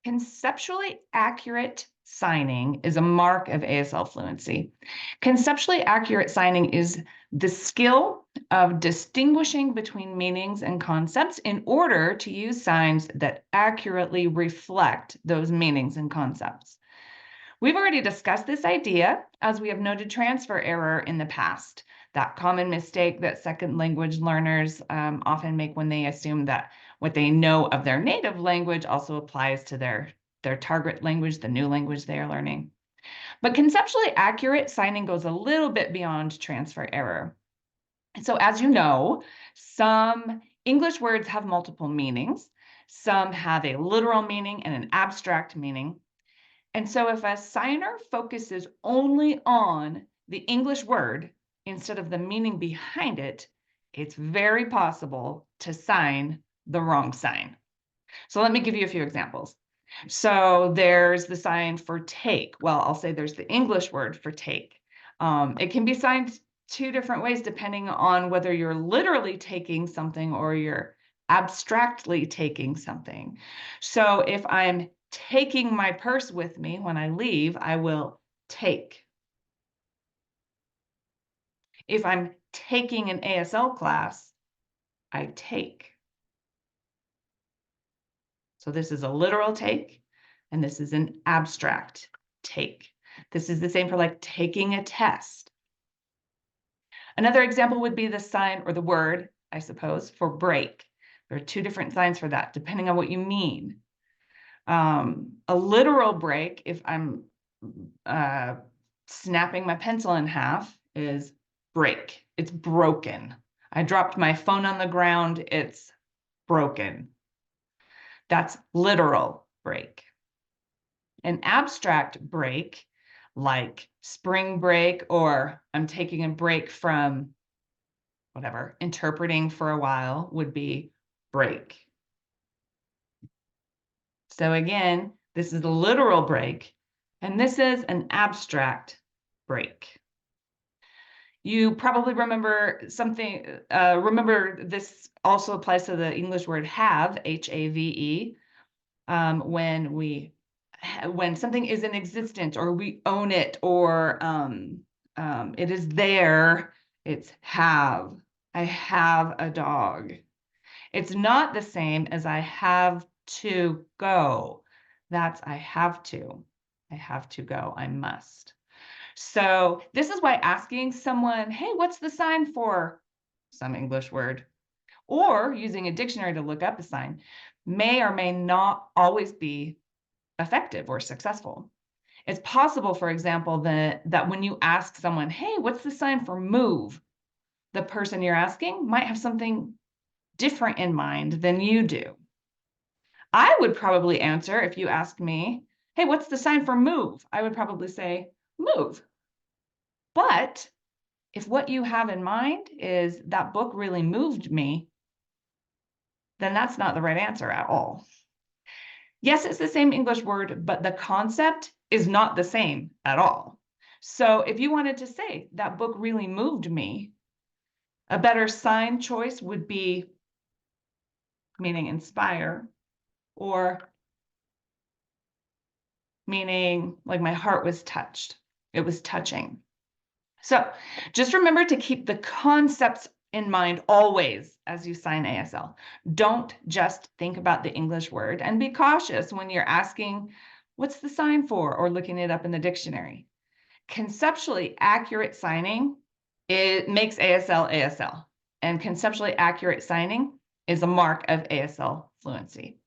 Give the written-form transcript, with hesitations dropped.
Conceptually accurate signing is a mark of ASL fluency. Conceptually accurate signing is the skill of distinguishing between meanings and concepts in order to use signs that accurately reflect those meanings and concepts. We've already discussed this idea as we have noted transfer error in the past, that common mistake that second language learners often make when they assume that what they know of their native language also applies to their target language, the new language they are learning. But conceptually accurate signing goes a little bit beyond transfer error. So as you know, some English words have multiple meanings. Some have a literal meaning and an abstract meaning. And so if a signer focuses only on the English word instead of the meaning behind it, it's very possible to sign the wrong sign. So let me give you a few examples. So there's the sign for take. Well, I'll say there's the English word for take. It can be signed two different ways depending on whether you're literally taking something or you're abstractly taking something. So if I'm taking my purse with me when I leave, I will take. If I'm taking an ASL class, I take. So this is a literal take, and this is an abstract take. This is the same for like taking a test. Another example would be the sign or the word, I suppose, for break. There are two different signs for that, depending on what you mean. A literal break, if I'm snapping my pencil in half, is break. It's broken. I dropped my phone on the ground. It's broken. That's literal break. An abstract break, like spring break, or I'm taking a break from whatever, interpreting for a while, would be break. So again, this is a literal break, and this is an abstract break. You probably remember something, remember this also applies to the English word have, H-A-V-E, when something is in existence or we own it or it is there, it's have. I have a dog. It's not the same as I have to go. That's I have to. I have to go. I must. So this is why asking someone, hey, what's the sign for some English word? Or using a dictionary to look up a sign may or may not always be effective or successful. It's possible, for example, that when you ask someone, hey, what's the sign for move? The person you're asking might have something different in mind than you do. I would probably answer if you asked me, hey, what's the sign for move? I would probably say move. But if what you have in mind is that book really moved me, then that's not the right answer at all. Yes, it's the same English word, but the concept is not the same at all. So if you wanted to say that book really moved me, a better sign choice would be meaning inspire, or meaning like my heart was touched. It was touching. So just remember to keep the concepts in mind always as you sign ASL. Don't just think about the English word, and be cautious when you're asking, what's the sign for, or looking it up in the dictionary. Conceptually accurate signing, it makes ASL ASL, and conceptually accurate signing is a mark of ASL fluency.